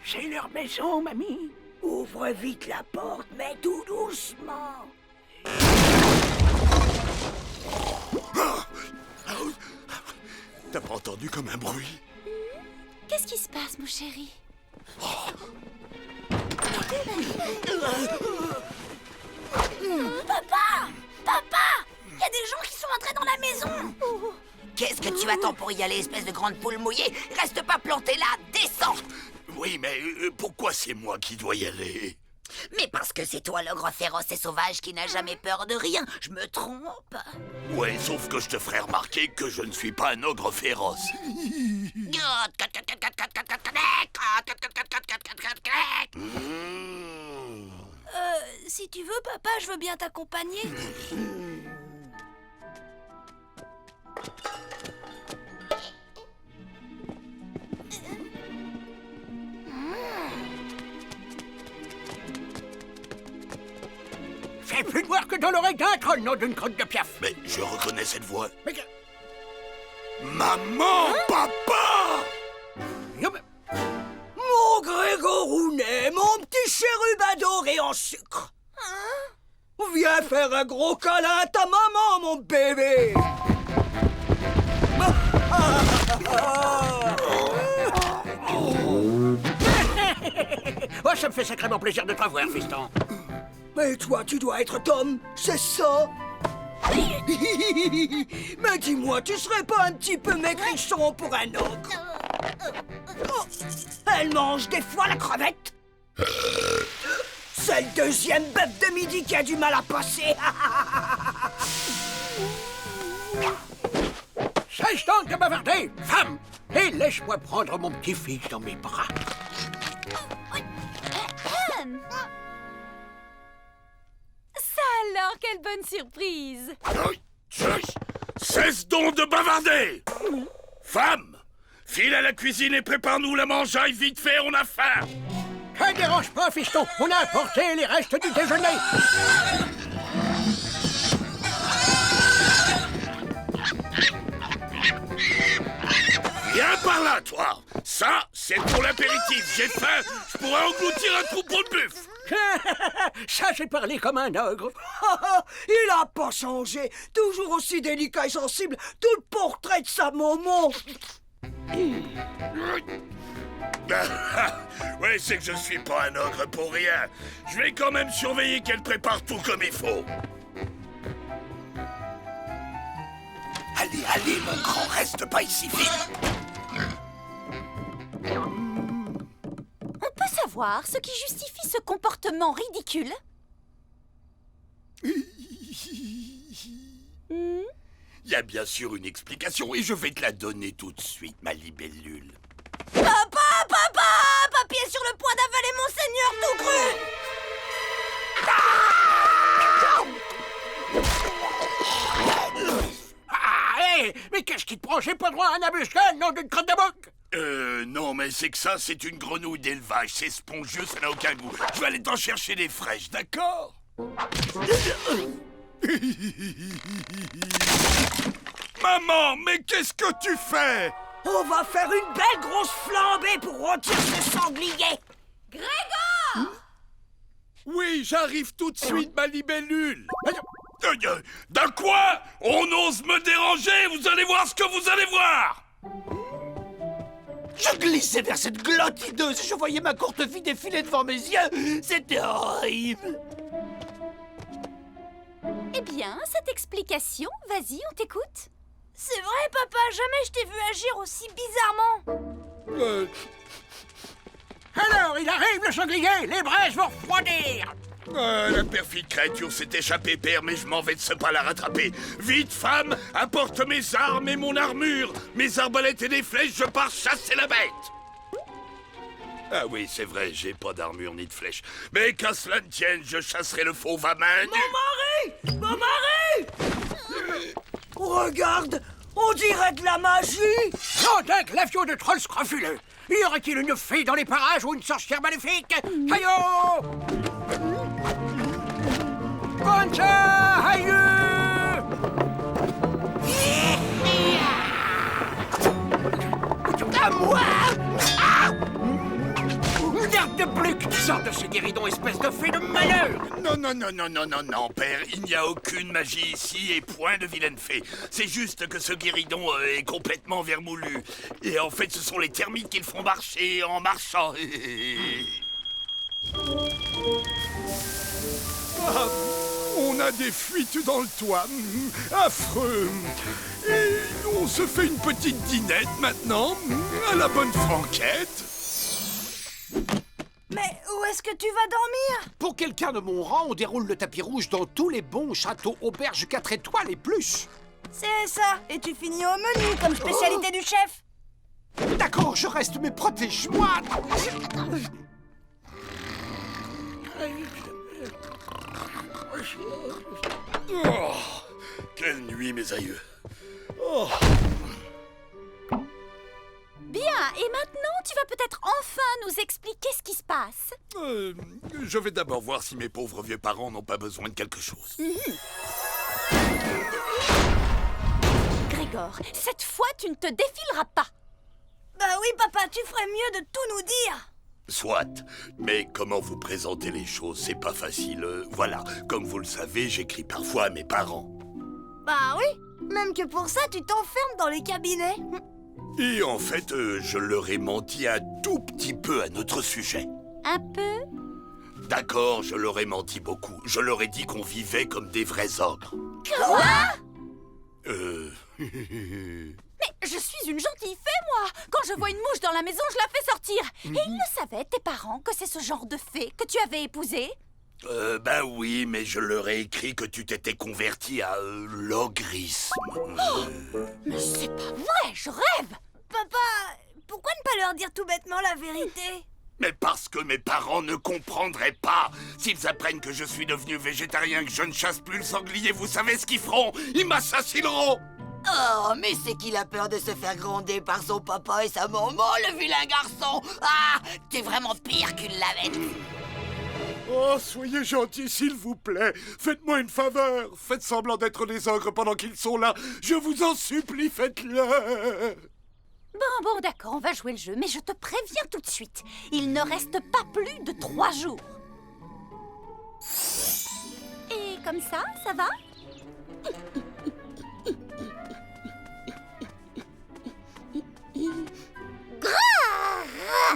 C'est leur maison, mamie. Ouvre vite la porte, mais tout doucement. T'as pas entendu comme un bruit? Qu'est-ce qui se passe, mon chéri? Papa! Papa! Il y a des gens qui sont entrés dans la maison. Qu'est-ce que tu attends pour y aller, espèce de grande poule mouillée? Reste pas planté là, descends! Oui, mais pourquoi c'est moi qui dois y aller? Mais parce que c'est toi l'ogre féroce et sauvage qui n'a jamais peur de rien. Je me trompe? Ouais, sauf que je te ferai remarquer que je ne suis pas un ogre féroce. Si tu veux, papa, je veux bien t'accompagner. C'est plus noir que dans l'oreille d'un troll, nom d'une crotte de piaf. Mais je reconnais cette voix. Mais... Maman, papa! Non, mais... Mon Grégorounet, mon petit chérub adoré en sucre. Viens faire un gros câlin à ta maman, mon bébé. Oh, ça me fait sacrément plaisir de te revoir, fiston. Mais toi, tu dois être Tom, c'est ça? Mais dis-moi, tu serais pas un petit peu maigrichon pour un ogre? Elle mange des fois la crevette? C'est le deuxième bœuf de midi qui a du mal à passer. Cesse donc de bavarder, femme, et laisse-moi prendre mon petit-fils dans mes bras. Ça alors, quelle bonne surprise! Cesse donc de bavarder! Femme, file à la cuisine et prépare-nous la mangeaille vite fait, on a faim! Ne dérange pas, fiston, on a apporté les restes du déjeuner. Viens par là, toi! Ça, c'est pour l'apéritif. J'ai faim, je pourrais engloutir un troupeau de buffles. Ça, j'ai parlé comme un ogre. Il a pas changé. Toujours aussi délicat et sensible. Tout le portrait de sa maman. Ouais, c'est que je suis pas un ogre pour rien. Je vais quand même surveiller qu'elle prépare tout comme il faut. Allez, allez, mon grand, reste pas ici, vite. On peut savoir ce qui justifie ce comportement ridicule? Il y a bien sûr une explication et je vais te la donner tout de suite, ma libellule. Papa, papa! Papy est sur le point d'avaler mon seigneur tout cru! Hé, mais qu'est-ce qui te prend? J'ai pas droit à un embuscade, nom d'une crotte de bouc. Non, mais c'est que ça, c'est une grenouille d'élevage. C'est spongieux, ça n'a aucun goût. Je vais aller t'en chercher des fraîches, d'accord? Maman, mais qu'est-ce que tu fais? On va faire une belle grosse flambée pour rôtir ce sanglier! Grégor! Oui, j'arrive tout de suite, ma libellule. D'un quoi? On ose me déranger? Vous allez voir ce que vous allez voir! Je glissais vers cette glotte hideuse et je voyais ma courte fille défiler devant mes yeux. C'était horrible. Eh bien, cette explication, vas-y, on t'écoute. C'est vrai, papa, jamais je t'ai vu agir aussi bizarrement. Alors, il arrive le sanglier, les braises vont refroidir. La perfide créature s'est échappée, père, mais je m'en vais de ce pas la rattraper. Vite, femme, apporte mes armes et mon armure. Mes arbalètes et des flèches, je pars chasser la bête. Ah oui, c'est vrai, j'ai pas d'armure ni de flèches. Mais qu'à cela ne tienne, je chasserai le fauve à main nue. Mon mari! Mon mari! Regarde, on dirait de la magie. Non, d'un glavion de troll scrofuleux. Y aurait-il une fée dans les parages ou une sorcière maléfique? Caillot! Sors de ce guéridon, espèce de fée de malheur! Non, père, il n'y a aucune magie ici et point de vilaine fée. C'est juste que ce guéridon est complètement vermoulu. Et en fait, ce sont les termites qui le font marcher en marchant. Ah, on a des fuites dans le toit. Affreux. Et on se fait une petite dînette maintenant, à la bonne franquette. Mais où est-ce que tu vas dormir? Pour quelqu'un de mon rang, on déroule le tapis rouge dans tous les bons châteaux auberges 4 étoiles et plus. C'est ça. Et tu finis au menu comme spécialité du chef. D'accord, je reste, mais protège-moi. Oh, quelle nuit, mes aïeux. Oh. Bien, et maintenant, tu vas peut-être enfin nous expliquer ce qui se passe. Je vais d'abord voir si mes pauvres vieux parents n'ont pas besoin de quelque chose. Grégor, cette fois, tu ne te défileras pas. Bah oui, papa, tu ferais mieux de tout nous dire. Soit, mais comment vous présenter les choses, c'est pas facile. Voilà, comme vous le savez, j'écris parfois à mes parents. Bah oui, même que pour ça, tu t'enfermes dans les cabinets. Et en fait, je leur ai menti un tout petit peu à notre sujet. Un peu? D'accord, je leur ai menti beaucoup. Je leur ai dit qu'on vivait comme des vrais ogres. Quoi? Mais je suis une gentille fée, moi. Quand je vois une mouche dans la maison, je la fais sortir. Et ils le savaient, tes parents, que c'est ce genre de fée que tu avais épousé? Ben oui, mais je leur ai écrit que tu t'étais converti à l'ogrisme. Mais c'est pas vrai, je rêve. Papa, pourquoi ne pas leur dire tout bêtement la vérité? Mais parce que mes parents ne comprendraient pas. S'ils apprennent que je suis devenu végétarien, que je ne chasse plus le sanglier, vous savez ce qu'ils feront? Ils m'assassineront. Oh, mais c'est qu'il a peur de se faire gronder par son papa et sa maman, le vilain garçon. Ah, t'es vraiment pire qu'une lavette. Oh, soyez gentils, s'il vous plaît. Faites-moi une faveur. Faites semblant d'être des ogres pendant qu'ils sont là. Je vous en supplie, faites-le. Bon, d'accord, on va jouer le jeu, mais je te préviens tout de suite. Il ne reste pas plus de 3 jours. Et comme ça va?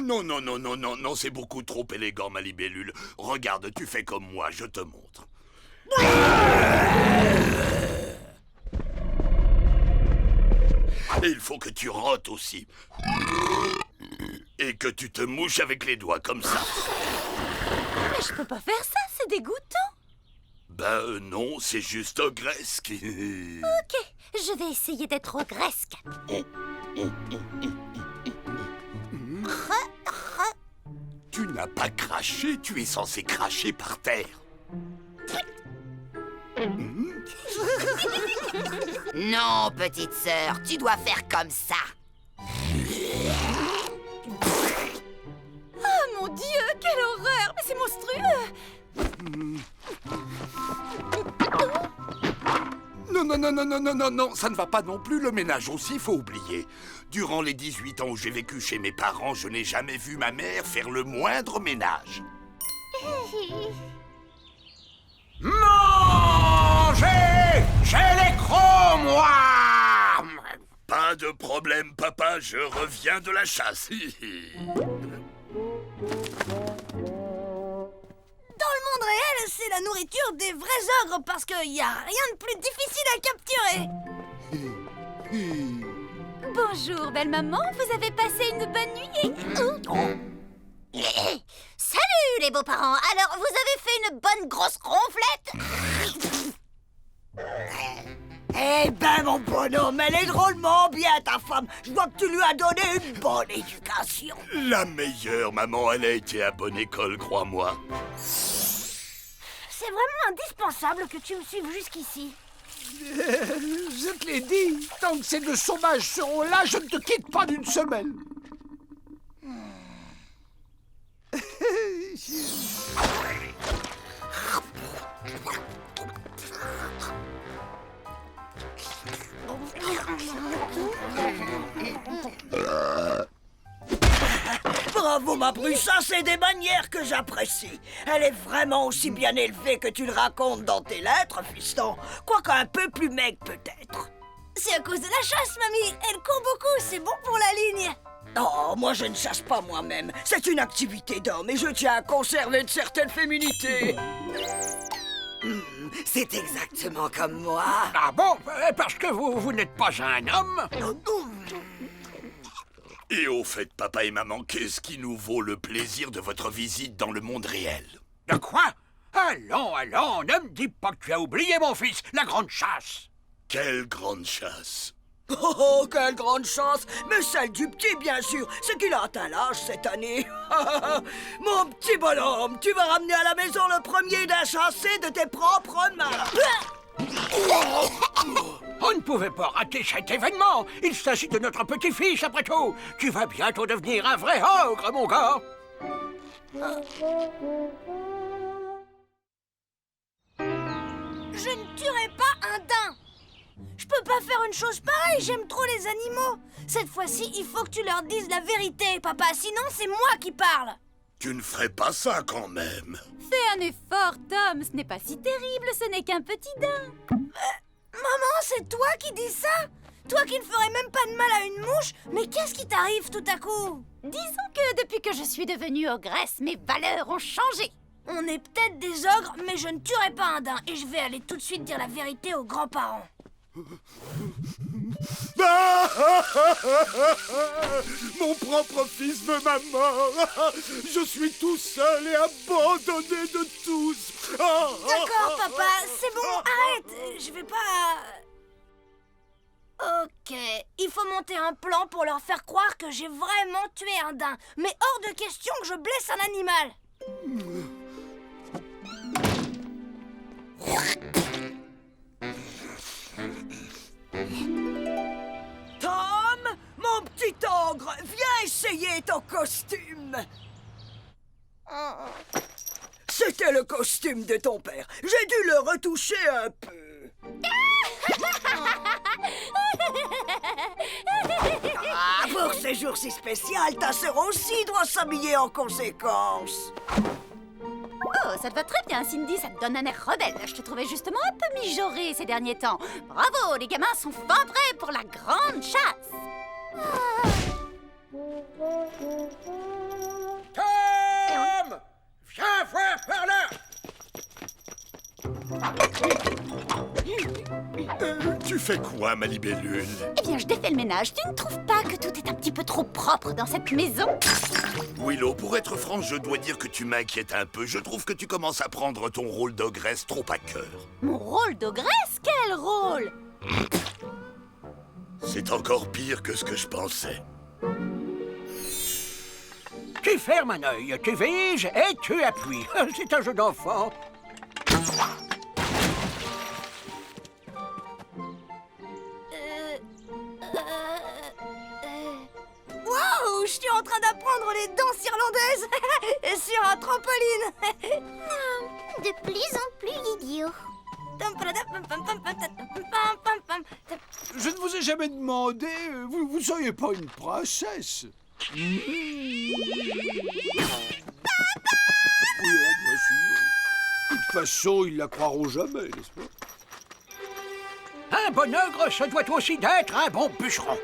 Non, c'est beaucoup trop élégant, ma libellule. Regarde, tu fais comme moi, je te montre. Et il faut que tu rotes aussi. Et que tu te mouches avec les doigts, comme ça. Mais je peux pas faire ça, c'est dégoûtant. Non, c'est juste ogresque. Ok, je vais essayer d'être ogresque. Tu n'as pas craché, tu es censé cracher par terre. Non, petite sœur, tu dois faire comme ça. Oh mon Dieu, quelle horreur! Mais c'est monstrueux! Non, ça ne va pas non plus, le ménage aussi, faut oublier. Durant les 18 ans où j'ai vécu chez mes parents, je n'ai jamais vu ma mère faire le moindre ménage. Mangez! J'ai les crocs, moi! Pas de problème, papa, je reviens de la chasse. Dans le monde réel, c'est la nourriture des vrais ogres parce qu'il n'y a rien de plus difficile à capturer. Bonjour, belle maman, vous avez passé une bonne nuit et... Salut les beaux-parents. Alors, vous avez fait une bonne grosse ronflette? Eh ben, mon bonhomme, elle est drôlement bien, ta femme. Je vois que tu lui as donné une bonne éducation. La meilleure, maman, elle a été à bonne école, crois-moi. C'est vraiment indispensable que tu me suives jusqu'ici. Je te l'ai dit, tant que ces deux sauvages seront là, je ne te quitte pas d'une semaine. Bravo, bravo, ma Brussa, c'est des manières que j'apprécie. Elle est vraiment aussi bien élevée que tu le racontes dans tes lettres, fiston. Quoique un peu plus maigre, peut-être. C'est à cause de la chasse, mamie. Elle court beaucoup, c'est bon pour la ligne. Oh, moi je ne chasse pas moi-même. C'est une activité d'homme et je tiens à conserver une certaine féminité. C'est exactement comme moi. Ah bon? Parce que vous n'êtes pas un homme? Et au fait, papa et maman, qu'est-ce qui nous vaut le plaisir de votre visite dans le monde réel? De quoi? Allons, ne me dis pas que tu as oublié, mon fils, la grande chasse. Quelle grande chasse! Oh, quelle grande chance! Mais celle du petit, bien sûr, c'est qu'il a atteint l'âge cette année. Mon petit bonhomme, tu vas ramener à la maison le premier d'un chassé de tes propres mains. On ne pouvait pas rater cet événement. Il s'agit de notre petit-fils, après tout. Tu vas bientôt devenir un vrai ogre, mon gars. Je ne tuerai pas un daim. Je peux pas faire une chose pareille, j'aime trop les animaux. Cette fois-ci, il faut que tu leur dises la vérité, papa, sinon c'est moi qui parle. Tu ne ferais pas ça quand même. Fais un effort, Tom, ce n'est pas si terrible, ce n'est qu'un petit daim. Maman, c'est toi qui dis ça? Toi qui ne ferais même pas de mal à une mouche? Mais qu'est-ce qui t'arrive tout à coup? Disons que depuis que je suis devenue ogresse, mes valeurs ont changé. On est peut-être des ogres, mais je ne tuerai pas un daim. Et je vais aller tout de suite dire la vérité aux grands-parents. Mon propre fils veut ma mort. Je suis tout seul et abandonné de tous. D'accord, papa, c'est bon, arrête. Je vais pas... Ok, il faut monter un plan pour leur faire croire que j'ai vraiment tué un daim. Mais hors de question que je blesse un animal. Tom, mon petit ogre, viens essayer ton costume. C'était le costume de ton père. J'ai dû le retoucher un peu. Ah, pour ces jours si spéciaux, ta sœur aussi doit s'habiller en conséquence. Oh, ça te va très bien, Cindy, ça te donne un air rebelle. Je te trouvais justement un peu mijaurée ces derniers temps. Bravo, les gamins sont fin prêts pour la grande chasse. Tom! Viens voir par là! Tu fais quoi, ma libellule? Eh bien, je défais le ménage. Tu ne trouves pas que tout est un petit peu trop propre dans cette maison? Willow, pour être franc, je dois dire que tu m'inquiètes un peu. Je trouve que tu commences à prendre ton rôle d'ogresse trop à cœur. Mon rôle d'ogresse? Quel rôle? C'est encore pire que ce que je pensais. Tu fermes un œil, tu vises et tu appuies. C'est un jeu d'enfant. Waouh, je suis en train d'apprendre les danses irlandaises sur un trampoline. De plus en plus idiot. Je ne vous ai jamais demandé. Vous ne seriez pas une princesse? Papa! Oui, bien sûr. De toute façon, ils la croiront jamais, n'est-ce pas? Un bon ogre se doit aussi d'être un bon bûcheron.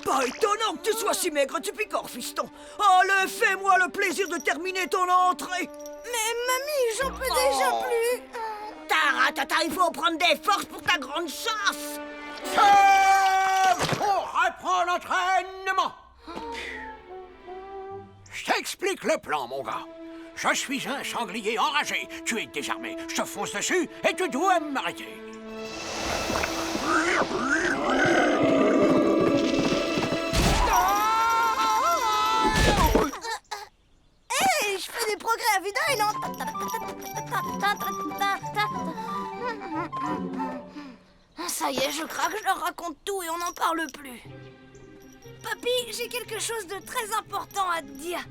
Pas étonnant que tu sois si maigre, tu picores, fiston. Allez, fais-moi le plaisir de terminer ton entrée. Mais mamie, j'en peux déjà plus. Taratata, il faut prendre des forces pour ta grande chasse. On reprend l'entraînement. Je t'explique le plan, mon gars. Je suis un sanglier enragé. Tu es désarmé. Je te fonce dessus et tu dois m'arrêter. Hey, je fais des progrès à vue d'œil, non? Ça y est, je craque, je leur raconte tout et on n'en parle plus. Papy, j'ai quelque chose de très important à te dire.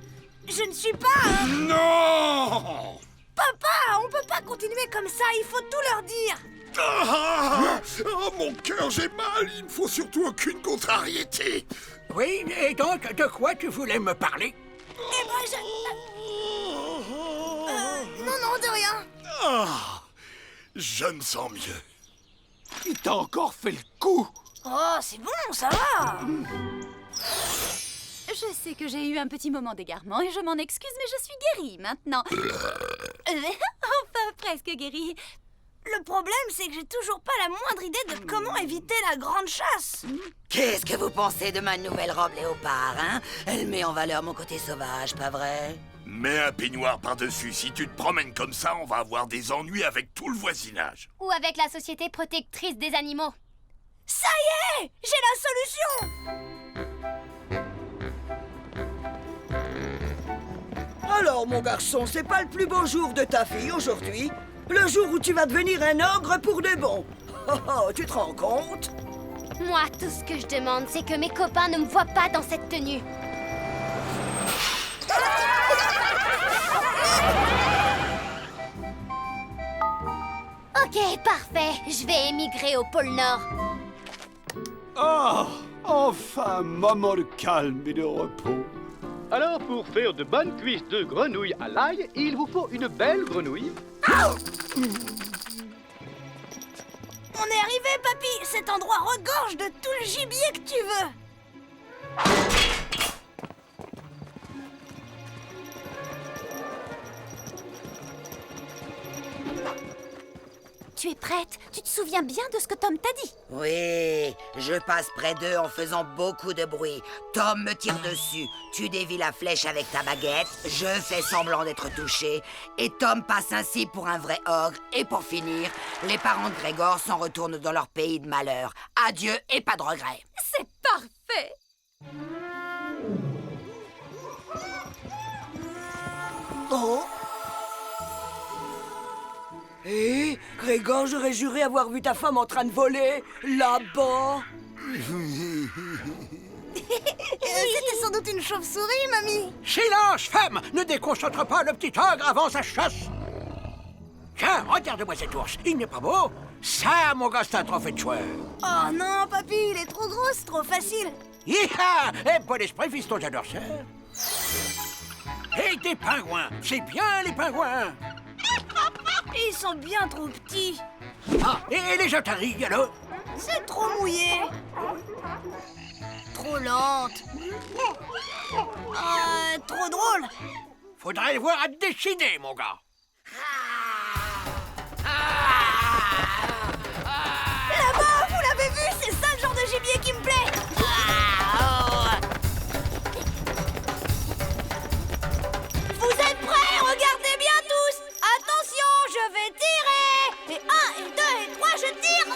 Je ne suis pas... Non! Papa, on peut pas continuer comme ça, il faut tout leur dire. Ah, oh, mon cœur, j'ai mal. Il ne faut surtout aucune contrariété. Oui, et donc, de quoi tu voulais me parler? Eh ben, non, de rien. Ah, je me sens mieux. Il t'a encore fait le coup. Oh, c'est bon, ça va. Je sais que j'ai eu un petit moment d'égarement et je m'en excuse, mais je suis guérie maintenant. Enfin, presque guérie. Le problème, c'est que j'ai toujours pas la moindre idée de comment éviter la grande chasse. Qu'est-ce que vous pensez de ma nouvelle robe léopard, hein? Elle met en valeur mon côté sauvage, pas vrai? Mets un peignoir par-dessus. Si tu te promènes comme ça, on va avoir des ennuis avec tout le voisinage. Ou avec la Société protectrice des animaux. Ça y est, j'ai la solution. Alors, mon garçon, c'est pas le plus beau jour de ta fille aujourd'hui? Le jour où tu vas devenir un ogre pour de bon. Oh, oh, tu te rends compte? Moi, tout ce que je demande, c'est que mes copains ne me voient pas dans cette tenue. Ok, parfait. Je vais émigrer au pôle Nord. Ah, enfin, un moment de calme et de repos. Alors, pour faire de bonnes cuisses de grenouille à l'ail, il vous faut une belle grenouille. On est arrivé, papy. Cet endroit regorge de tout le gibier que tu veux. Tu es prête? Tu te souviens bien de ce que Tom t'a dit? Oui, je passe près d'eux en faisant beaucoup de bruit. Tom me tire dessus, tu dévies la flèche avec ta baguette, je fais semblant d'être touché, et Tom passe ainsi pour un vrai ogre. Et pour finir, les parents de Grégor s'en retournent dans leur pays de malheur. Adieu et pas de regrets. C'est parfait. Oh! Hé, Grégor, j'aurais juré avoir vu ta femme en train de voler, là-bas. C'était sans doute une chauve-souris, mamie. Silence, femme! Ne déconcentre pas le petit ogre avant sa chasse! Tiens, regarde-moi cet ours, il n'est pas beau? Ça, mon gars, c'est un trophée de choix. Oh non, papy, il est trop gros, c'est trop facile. Hi-ha! Eh, bon esprit, fiston, j'adore ça. Et des pingouins, c'est bien les pingouins. Ils sont bien trop petits. Ah, et les otaries, alors? C'est trop mouillé. Trop lente. Trop drôle. Faudrait le voir à dessiner, mon gars. Là-bas, vous l'avez vu, c'est ça le genre de gibier qui me plaît. Vous êtes prêts? Regardez bien tous. Attention, je vais tirer. Et 1, et 2, et 3, je tire.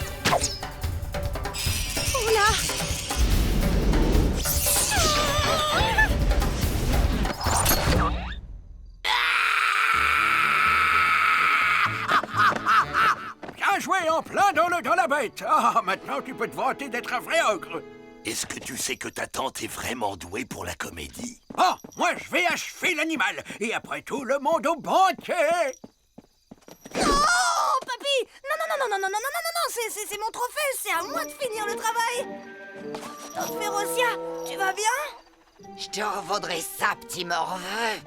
Oula. Bien joué en plein dans la bête. Ah, maintenant tu peux te vanter d'être un vrai ogre. Est-ce que tu sais que ta tante est vraiment douée pour la comédie? Oh, moi je vais achever l'animal. Et après tout, le monde au banquet. Oh, papy! Non, c'est mon trophée, c'est à moi de finir le travail. Tante Férocia, tu vas bien? Je te revaudrai ça, petit morveux.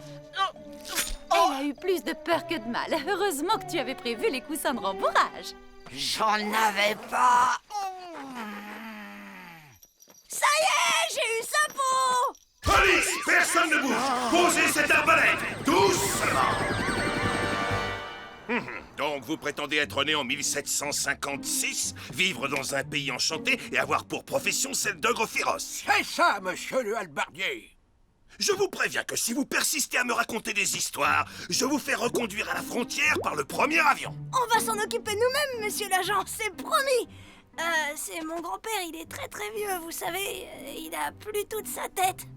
Elle a eu plus de peur que de mal. Heureusement que tu avais prévu les coussins de rembourrage. J'en avais pas. Ça y est, j'ai eu sa peau! Police! Personne ne bouge! Posez cette arbalète! Doucement! Donc vous prétendez être né en 1756, vivre dans un pays enchanté et avoir pour profession celle d'ogre féroce. C'est ça, monsieur le halbardier. Je vous préviens que si vous persistez à me raconter des histoires, je vous fais reconduire à la frontière par le premier avion. On va s'en occuper nous-mêmes, monsieur l'agent, c'est promis. C'est mon grand-père, il est très très vieux, vous savez, il a plus toute sa tête.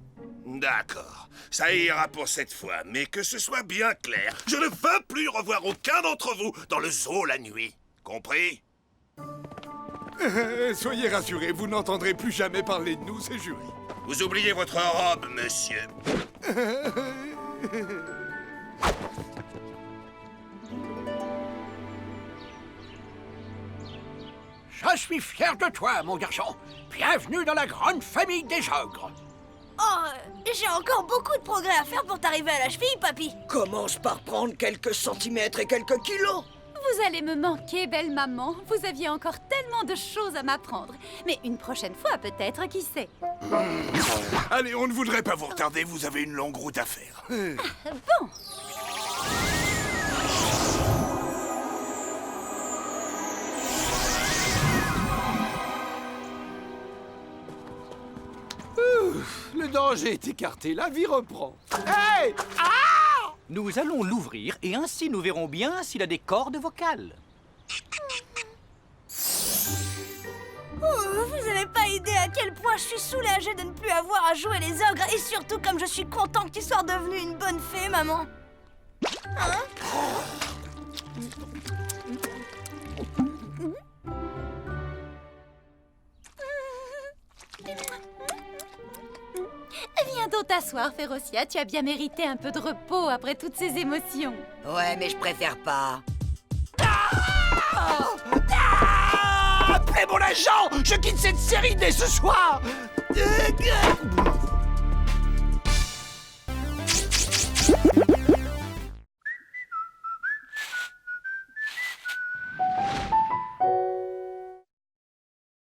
D'accord, ça ira pour cette fois, mais que ce soit bien clair, je ne veux plus revoir aucun d'entre vous dans le zoo la nuit. Compris? Soyez rassurés, vous n'entendrez plus jamais parler de nous, c'est juré. Vous oubliez votre robe, monsieur. Je suis fier de toi, mon garçon. Bienvenue dans la grande famille des ogres. Oh, j'ai encore beaucoup de progrès à faire pour t'arriver à la cheville, papy. Commence par prendre quelques centimètres et quelques kilos. Vous allez me manquer, belle maman. Vous aviez encore tellement de choses à m'apprendre. Mais une prochaine fois, peut-être, qui sait. Allez, on ne voudrait pas vous retarder, vous avez une longue route à faire. Bon. Le danger est écarté, la vie reprend. Hey! Ah! Nous allons l'ouvrir et ainsi nous verrons bien s'il a des cordes vocales. Oh, vous n'avez pas idée à quel point je suis soulagée de ne plus avoir à jouer les ogres. Et surtout comme je suis content que tu sois devenue une bonne fée, maman. Hein? Viens donc t'asseoir, Férocia. Tu as bien mérité un peu de repos après toutes ces émotions. Ouais, mais je préfère pas. Appelez mon agent! Je quitte cette série dès ce soir!